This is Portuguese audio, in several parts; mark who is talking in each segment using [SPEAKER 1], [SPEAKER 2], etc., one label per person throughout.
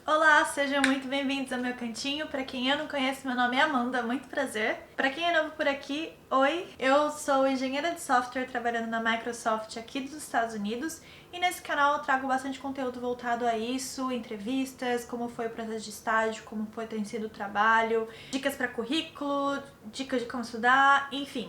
[SPEAKER 1] Olá, sejam muito bem-vindos ao meu cantinho. Para quem eu não conhece, meu nome é Amanda, muito prazer. Para quem é novo por aqui, oi, eu sou engenheira de software trabalhando na Microsoft aqui dos Estados Unidos e nesse canal eu trago bastante conteúdo voltado a isso, entrevistas, como foi o processo de estágio, como tem sido o trabalho, dicas para currículo, dicas de como estudar, enfim.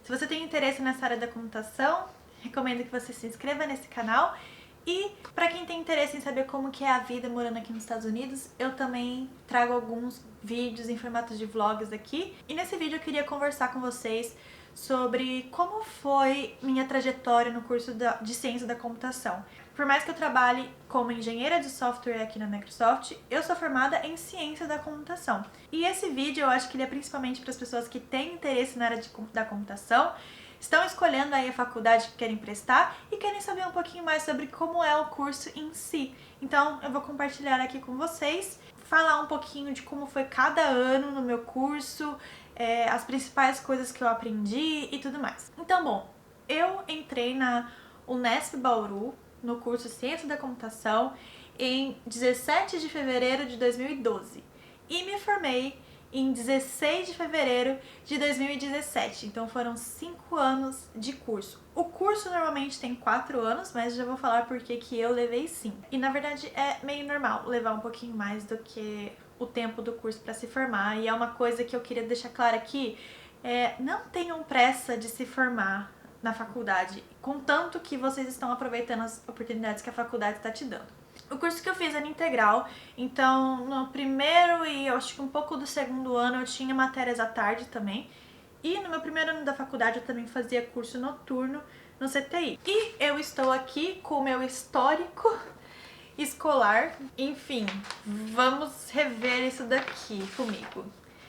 [SPEAKER 1] Se você tem interesse nessa área da computação, recomendo que você se inscreva nesse canal. E para quem tem interesse em saber como que é a vida morando aqui nos Estados Unidos, eu também trago alguns vídeos em formato de vlogs aqui. E nesse vídeo eu queria conversar com vocês sobre como foi minha trajetória no curso de Ciência da Computação. Por mais que eu trabalhe como engenheira de software aqui na Microsoft, eu sou formada em Ciência da Computação. E esse vídeo eu acho que ele é principalmente para as pessoas que têm interesse na área da computação, estão escolhendo aí a faculdade que querem prestar e querem saber um pouquinho mais sobre como é o curso em si. Então eu vou compartilhar aqui com vocês, falar um pouquinho de como foi cada ano no meu curso, as principais coisas que eu aprendi e tudo mais. Então, bom, eu entrei na Unesp Bauru, no curso Ciência da Computação, em 17 de fevereiro de 2012 e me formei em 16 de fevereiro de 2017, então foram 5 anos de curso. O curso normalmente tem 4 anos, mas já vou falar por que eu levei 5. E na verdade é meio normal levar um pouquinho mais do que o tempo do curso para se formar, e é uma coisa que eu queria deixar clara aqui, não tenham pressa de se formar na faculdade, contanto que vocês estão aproveitando as oportunidades que a faculdade está te dando. O curso que eu fiz era integral, então no primeiro e eu acho que um pouco do segundo ano eu tinha matérias à tarde também. E no meu primeiro ano da faculdade eu também fazia curso noturno no CTI. E eu estou aqui com o meu histórico escolar. Enfim, vamos rever isso daqui comigo.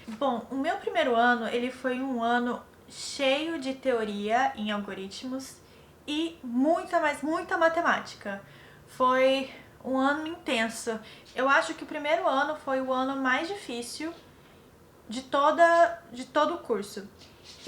[SPEAKER 1] Bom, o meu primeiro ano ele foi um ano cheio de teoria em algoritmos e muita matemática. Foi um ano intenso. Eu acho que o primeiro ano foi o ano mais difícil de todo o curso.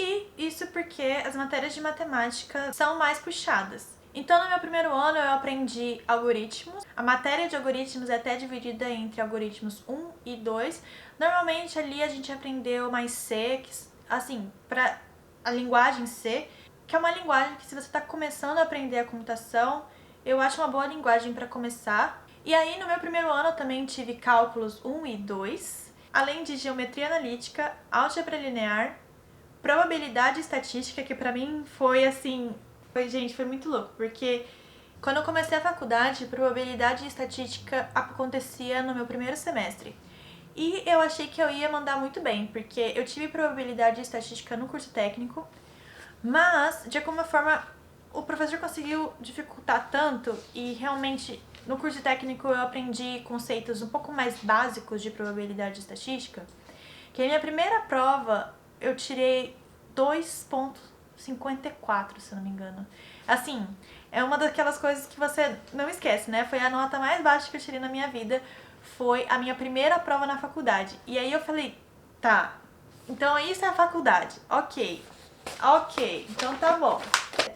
[SPEAKER 1] E isso porque as matérias de matemática são mais puxadas. Então, no meu primeiro ano, eu aprendi algoritmos. A matéria de algoritmos é até dividida entre algoritmos 1 e 2. Normalmente, ali a gente aprendeu mais C, que, assim, para a linguagem C, que é uma linguagem que, se você está começando a aprender a computação, eu acho uma boa linguagem para começar. E aí, no meu primeiro ano, eu também tive cálculos 1 e 2, além de geometria analítica, álgebra linear, probabilidade e estatística, que pra mim foi assim... Gente, foi muito louco, porque quando eu comecei a faculdade, probabilidade e estatística acontecia no meu primeiro semestre. E eu achei que eu ia mandar muito bem, porque eu tive probabilidade e estatística no curso técnico, mas, de alguma forma, o professor conseguiu dificultar tanto e realmente no curso técnico eu aprendi conceitos um pouco mais básicos de probabilidade e estatística, que a minha primeira prova eu tirei 2,54, se eu não me engano. Assim, é uma daquelas coisas que você não esquece, né? Foi a nota mais baixa que eu tirei na minha vida, foi a minha primeira prova na faculdade. E aí eu falei, tá, então isso é a faculdade, ok, então tá bom.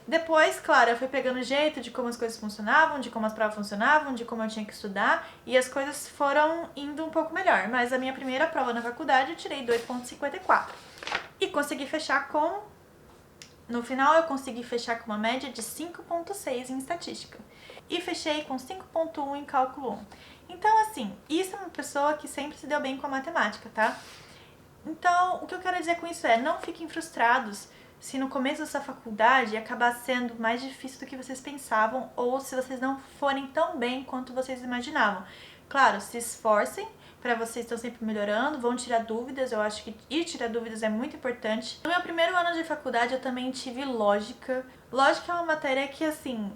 [SPEAKER 1] Depois, claro, eu fui pegando o jeito de como as coisas funcionavam, de como as provas funcionavam, de como eu tinha que estudar, e as coisas foram indo um pouco melhor. Mas a minha primeira prova na faculdade eu tirei 2,54. E consegui fechar com... No final eu consegui fechar com uma média de 5,6 em estatística. E fechei com 5,1 em cálculo 1. Então, assim, isso é uma pessoa que sempre se deu bem com a matemática, tá? Então, o que eu quero dizer com isso é, não fiquem frustrados se no começo dessa faculdade acabar sendo mais difícil do que vocês pensavam ou se vocês não forem tão bem quanto vocês imaginavam. Claro, se esforcem, para vocês estão sempre melhorando, vão tirar dúvidas, eu acho que ir tirar dúvidas é muito importante. No meu primeiro ano de faculdade eu também tive lógica. Lógica é uma matéria que, assim,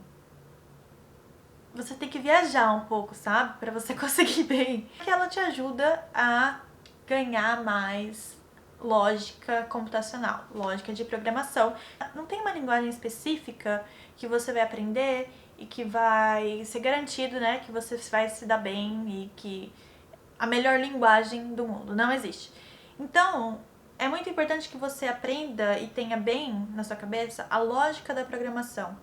[SPEAKER 1] você tem que viajar um pouco, sabe? Para você conseguir bem. Porque ela te ajuda a ganhar mais lógica computacional, lógica de programação. Não tem uma linguagem específica que você vai aprender e que vai ser garantido, né, que você vai se dar bem e que a melhor linguagem do mundo, não existe. Então, é muito importante que você aprenda e tenha bem na sua cabeça a lógica da programação.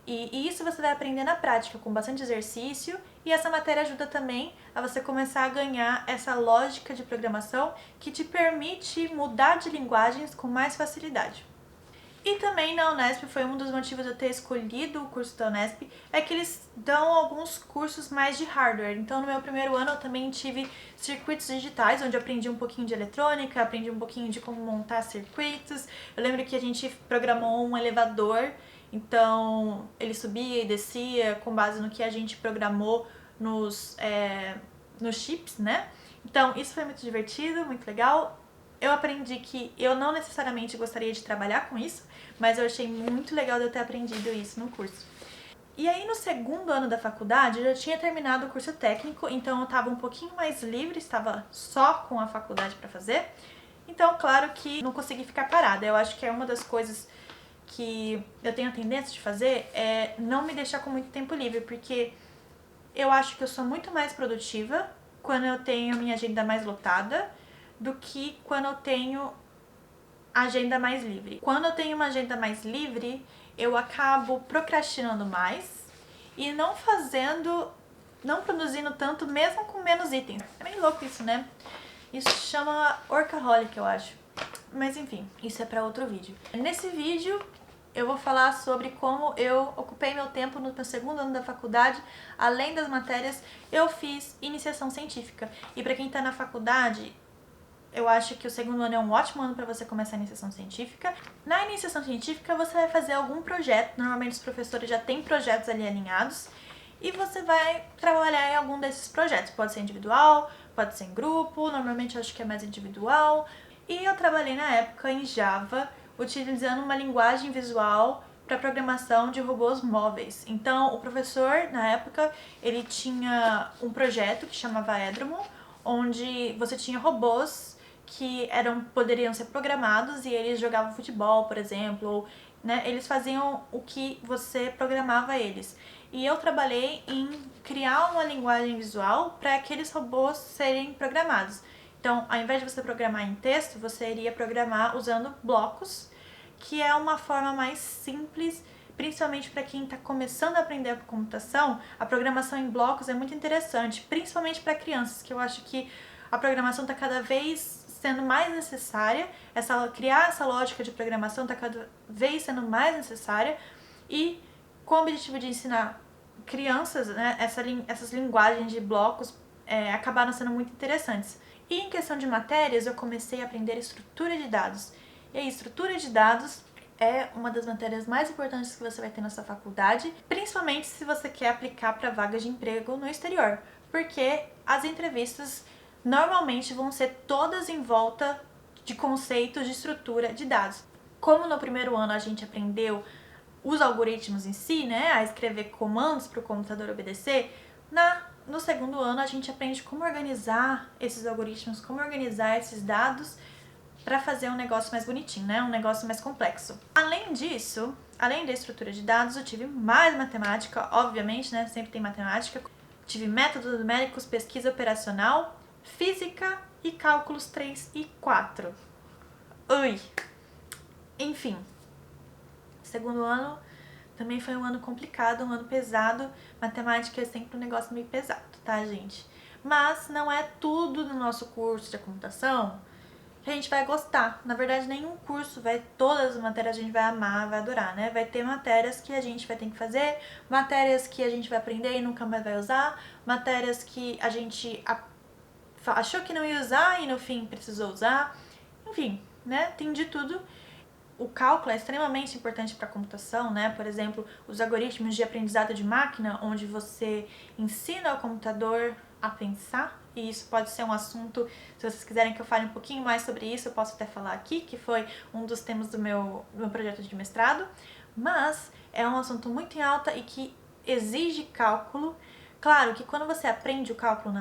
[SPEAKER 1] E isso você vai aprender na prática, com bastante exercício E essa matéria ajuda também a você começar a ganhar essa lógica de programação que te permite mudar de linguagens com mais facilidade. E também na Unesp, foi um dos motivos de eu ter escolhido o curso da Unesp, é que eles dão alguns cursos mais de hardware. Então no meu primeiro ano eu também tive circuitos digitais, onde eu aprendi um pouquinho de eletrônica, aprendi um pouquinho de como montar circuitos. Eu lembro que a gente programou um elevador, então ele subia e descia com base no que a gente programou nos chips, né? Então isso foi muito divertido, muito legal. Eu aprendi que eu não necessariamente gostaria de trabalhar com isso, mas eu achei muito legal de eu ter aprendido isso no curso. E aí no segundo ano da faculdade, eu já tinha terminado o curso técnico, então eu estava um pouquinho mais livre, estava só com a faculdade para fazer. Então, claro que não consegui ficar parada. Eu acho que é uma das coisas que eu tenho a tendência de fazer é não me deixar com muito tempo livre, porque eu acho que eu sou muito mais produtiva quando eu tenho a minha agenda mais lotada do que quando eu tenho agenda mais livre. Quando eu tenho uma agenda mais livre, eu acabo procrastinando mais e não produzindo tanto, mesmo com menos itens. É meio louco isso, né? Isso chama workaholic, eu acho. Mas enfim, isso é para outro vídeo. Nesse vídeo eu vou falar sobre como eu ocupei meu tempo no meu segundo ano da faculdade. Além das matérias, eu fiz iniciação científica. E para quem tá na faculdade, eu acho que o segundo ano é um ótimo ano para você começar a iniciação científica. Na iniciação científica, você vai fazer algum projeto. Normalmente os professores já têm projetos ali alinhados. E você vai trabalhar em algum desses projetos. Pode ser individual, pode ser em grupo. Normalmente eu acho que é mais individual. E eu trabalhei na época em Java, utilizando uma linguagem visual para programação de robôs móveis. Então, o professor, na época, ele tinha um projeto que chamava Edromo, onde você tinha robôs que poderiam ser programados e eles jogavam futebol, por exemplo, ou, né, eles faziam o que você programava eles. E eu trabalhei em criar uma linguagem visual para aqueles robôs serem programados. Então, ao invés de você programar em texto, você iria programar usando blocos, que é uma forma mais simples, principalmente para quem está começando a aprender a computação. A programação em blocos é muito interessante, principalmente para crianças, que eu acho que a programação está cada vez sendo mais necessária, criar essa lógica de programação está cada vez sendo mais necessária, e com o objetivo de ensinar crianças, né, essas linguagens de blocos acabaram sendo muito interessantes. E em questão de matérias, eu comecei a aprender estrutura de dados. E aí, estrutura de dados é uma das matérias mais importantes que você vai ter na sua faculdade, principalmente se você quer aplicar para vagas de emprego no exterior, porque as entrevistas normalmente vão ser todas em volta de conceitos de estrutura de dados. Como no primeiro ano a gente aprendeu os algoritmos em si, né, a escrever comandos para o computador obedecer, no segundo ano a gente aprende como organizar esses algoritmos, como organizar esses dados para fazer um negócio mais bonitinho, né, um negócio mais complexo. Além disso, além da estrutura de dados, eu tive mais matemática, obviamente, né, sempre tem matemática. Tive métodos numéricos, pesquisa operacional, física e cálculos 3 e 4. Ui! Enfim, segundo ano também foi um ano complicado, um ano pesado. Matemática é sempre um negócio meio pesado, tá, gente? Mas não é tudo no nosso curso de computação que a gente vai gostar. Na verdade, nenhum curso todas as matérias a gente vai amar, vai adorar, né? Vai ter matérias que a gente vai ter que fazer, matérias que a gente vai aprender e nunca mais vai usar, matérias que a gente achou que não ia usar e no fim precisou usar. Enfim, né? Tem de tudo. O cálculo é extremamente importante para a computação, né? Por exemplo, os algoritmos de aprendizado de máquina, onde você ensina o computador a pensar, e isso pode ser um assunto, se vocês quiserem que eu fale um pouquinho mais sobre isso, eu posso até falar aqui, que foi um dos temas do meu projeto de mestrado, mas é um assunto muito em alta e que exige cálculo. Claro que quando você aprende o cálculo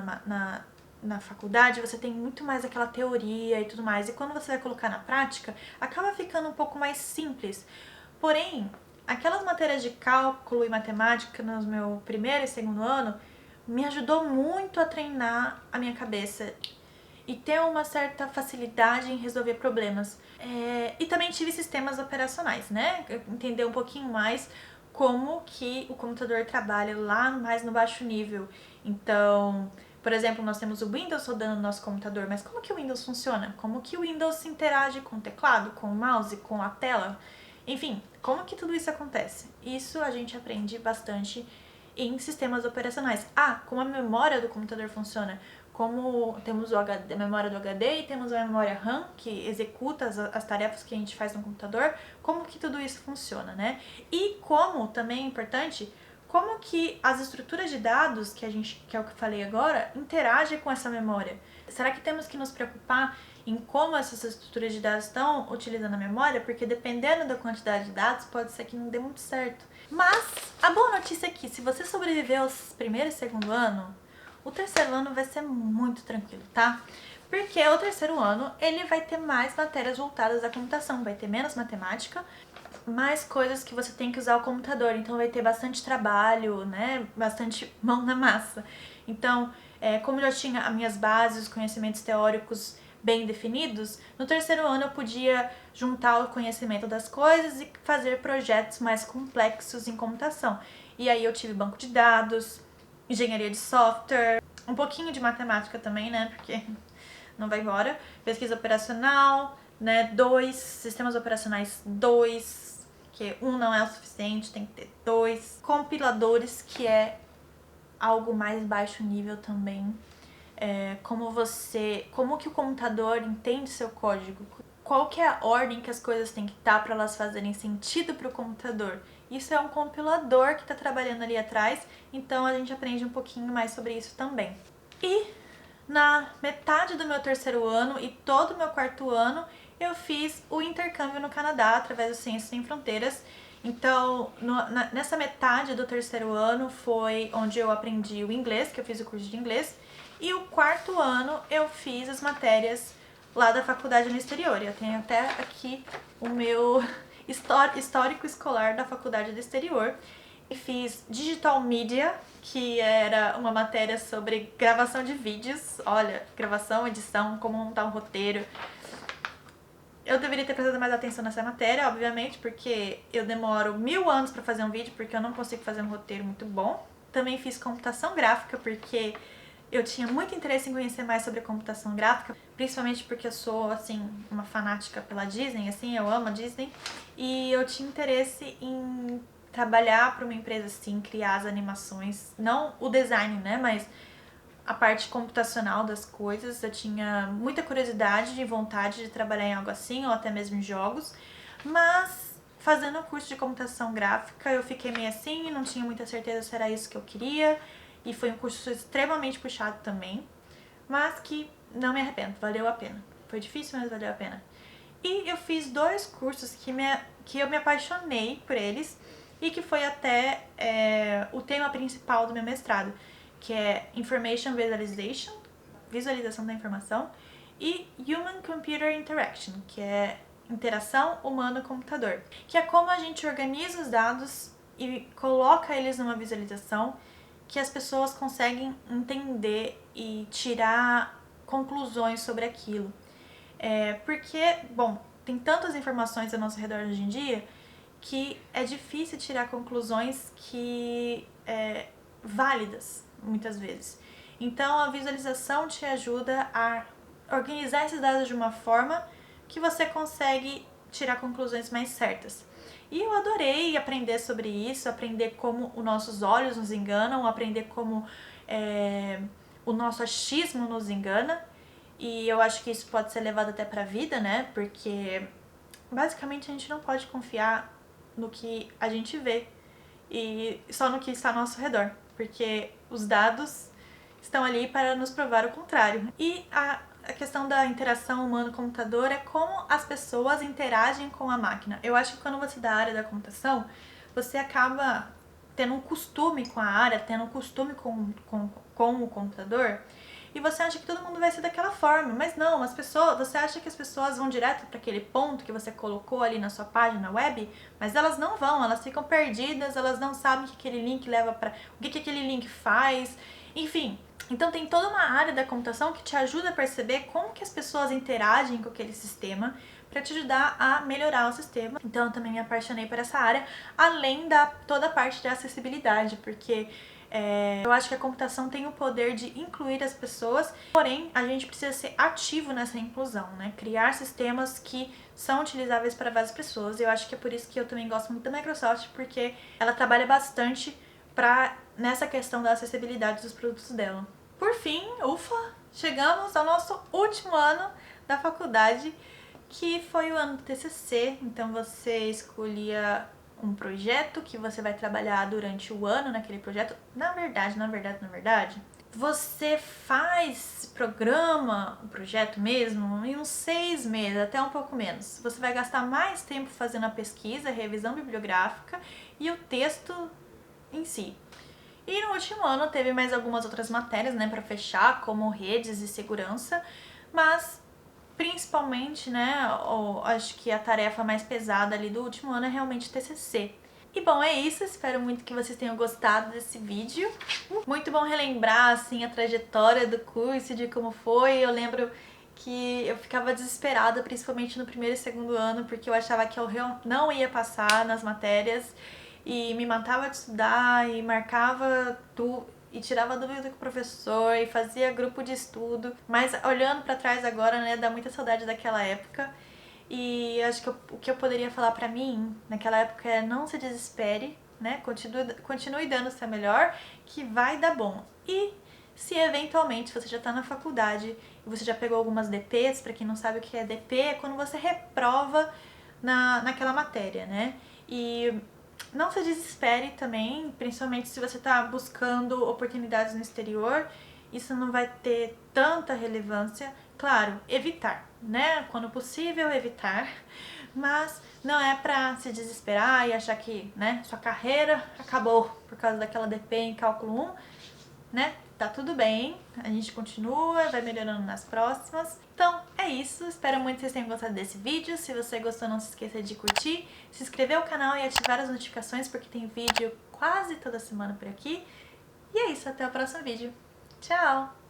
[SPEAKER 1] na faculdade, você tem muito mais aquela teoria e tudo mais, e quando você vai colocar na prática, acaba ficando um pouco mais simples. Porém, aquelas matérias de cálculo e matemática no meu primeiro e segundo ano me ajudou muito a treinar a minha cabeça e ter uma certa facilidade em resolver problemas. E também tive sistemas operacionais, né? Entender um pouquinho mais como que o computador trabalha lá mais no baixo nível. Então, por exemplo, nós temos o Windows rodando no nosso computador, mas como que o Windows funciona? Como que o Windows se interage com o teclado, com o mouse, com a tela? Enfim, como que tudo isso acontece? Isso a gente aprende bastante em sistemas operacionais. Como a memória do computador funciona. Como temos a memória do HD e temos a memória RAM, que executa as tarefas que a gente faz no computador, como que tudo isso funciona, né? E como, também é importante, como que as estruturas de dados, que é o que eu falei agora, interagem com essa memória. Será que temos que nos preocupar em como essas estruturas de dados estão utilizando a memória? Porque dependendo da quantidade de dados, pode ser que não dê muito certo. Mas a boa notícia é que se você sobreviver aos primeiro e segundo ano, o terceiro ano vai ser muito tranquilo, tá? Porque o terceiro ano, ele vai ter mais matérias voltadas à computação, vai ter menos matemática, mais coisas que você tem que usar o computador, então vai ter bastante trabalho, né? Bastante mão na massa. Então, como eu já tinha as minhas bases, os conhecimentos teóricos bem definidos, no terceiro ano eu podia juntar o conhecimento das coisas e fazer projetos mais complexos em computação. E aí eu tive banco de dados, engenharia de software, um pouquinho de matemática também, né? Porque não vai embora. Pesquisa operacional, né? 2, sistemas operacionais 2, que 1 não é o suficiente, tem que ter 2. Compiladores, que é algo mais baixo nível também. Como que o computador entende seu código? Qual que é a ordem que as coisas têm que estar para elas fazerem sentido para o computador? Isso é um compilador que está trabalhando ali atrás, então a gente aprende um pouquinho mais sobre isso também. E na metade do meu terceiro ano e todo o meu quarto ano, eu fiz o intercâmbio no Canadá através do Ciências Sem Fronteiras. Então, nessa metade do terceiro ano foi onde eu aprendi o inglês, que eu fiz o curso de inglês, e o quarto ano eu fiz as matérias lá da faculdade no exterior. Eu tenho até aqui o meu histórico escolar da faculdade do exterior. E fiz Digital Media, que era uma matéria sobre gravação de vídeos. Olha, gravação, edição, como montar um roteiro. Eu deveria ter prestado mais atenção nessa matéria, obviamente, porque eu demoro 1000 anos para fazer um vídeo, porque eu não consigo fazer um roteiro muito bom. Também fiz computação gráfica, porque eu tinha muito interesse em conhecer mais sobre computação gráfica, principalmente porque eu sou, assim, uma fanática pela Disney, assim, eu amo a Disney. E eu tinha interesse em trabalhar para uma empresa assim, criar as animações, não o design, né, mas a parte computacional das coisas. Eu tinha muita curiosidade e vontade de trabalhar em algo assim, ou até mesmo em jogos, mas fazendo o curso de computação gráfica eu fiquei meio assim, não tinha muita certeza se era isso que eu queria, e foi um curso extremamente puxado também, mas que não me arrependo, valeu a pena. Foi difícil, mas valeu a pena. E eu fiz 2 cursos que eu me apaixonei por eles, e que foi até o tema principal do meu mestrado, que é Information Visualization, visualização da informação, e Human Computer Interaction, que é interação humano-computador, que é como a gente organiza os dados e coloca eles numa visualização que as pessoas conseguem entender e tirar conclusões sobre aquilo. Porque, bom, tem tantas informações ao nosso redor hoje em dia que é difícil tirar conclusões válidas, muitas vezes. Então, a visualização te ajuda a organizar esses dados de uma forma que você consegue tirar conclusões mais certas. E eu adorei aprender sobre isso, aprender como os nossos olhos nos enganam, aprender como o nosso achismo nos engana. E eu acho que isso pode ser levado até pra vida, né? Porque basicamente a gente não pode confiar no que a gente vê e só no que está ao nosso redor, porque os dados estão ali para nos provar o contrário. E a questão da interação humano-computador é como as pessoas interagem com a máquina. Eu acho que quando você dá a área da computação, você acaba tendo um costume com a área, tendo um costume com o computador, e você acha que todo mundo vai ser daquela forma, mas não, você acha que as pessoas vão direto para aquele ponto que você colocou ali na sua página web, mas elas não vão, elas ficam perdidas, elas não sabem que aquele link leva para, o que aquele link faz, enfim, Então tem toda uma área da computação que te ajuda a perceber como que as pessoas interagem com aquele sistema para te ajudar a melhorar o sistema. Então eu também me apaixonei por essa área, além da toda a parte de acessibilidade, porque eu acho que a computação tem o poder de incluir as pessoas, porém a gente precisa ser ativo nessa inclusão, né? Criar sistemas que são utilizáveis para várias pessoas. Eu acho que é por isso que eu também gosto muito da Microsoft, porque ela trabalha bastante nessa questão da acessibilidade dos produtos dela. Por fim, ufa, chegamos ao nosso último ano da faculdade, que foi o ano do TCC. Então você escolhia um projeto que você vai trabalhar durante o ano naquele projeto. Na verdade, você programa o projeto mesmo em uns 6 meses, até um pouco menos. Você vai gastar mais tempo fazendo a pesquisa, a revisão bibliográfica e o texto em si. E no último ano teve mais algumas outras matérias, né, para fechar, como redes e segurança, mas principalmente, né, acho que a tarefa mais pesada ali do último ano é realmente TCC. E bom, é isso, espero muito que vocês tenham gostado desse vídeo. Muito bom relembrar, assim, a trajetória do curso, de como foi. Eu lembro que eu ficava desesperada, principalmente no primeiro e segundo ano, porque eu achava que eu não ia passar nas matérias e me matava de estudar e marcava tudo e tirava dúvida com o professor e fazia grupo de estudo. Mas olhando pra trás agora, né, dá muita saudade daquela época. E acho que o que eu poderia falar pra mim naquela época é: não se desespere, né? Continue dando o seu melhor, que vai dar bom. E se eventualmente você já tá na faculdade e você já pegou algumas DPs, pra quem não sabe o que é DP, é quando você reprova naquela matéria, né? E não se desespere também, principalmente se você está buscando oportunidades no exterior. Isso não vai ter tanta relevância. Claro, evitar, né? Quando possível, evitar. Mas não é pra se desesperar e achar que, né, sua carreira acabou por causa daquela DP em cálculo 1, né? Tá tudo bem, a gente continua, vai melhorando nas próximas. Então é isso, espero muito que vocês tenham gostado desse vídeo. Se você gostou, não se esqueça de curtir, se inscrever no canal e ativar as notificações, porque tem vídeo quase toda semana por aqui. E é isso, até o próximo vídeo. Tchau!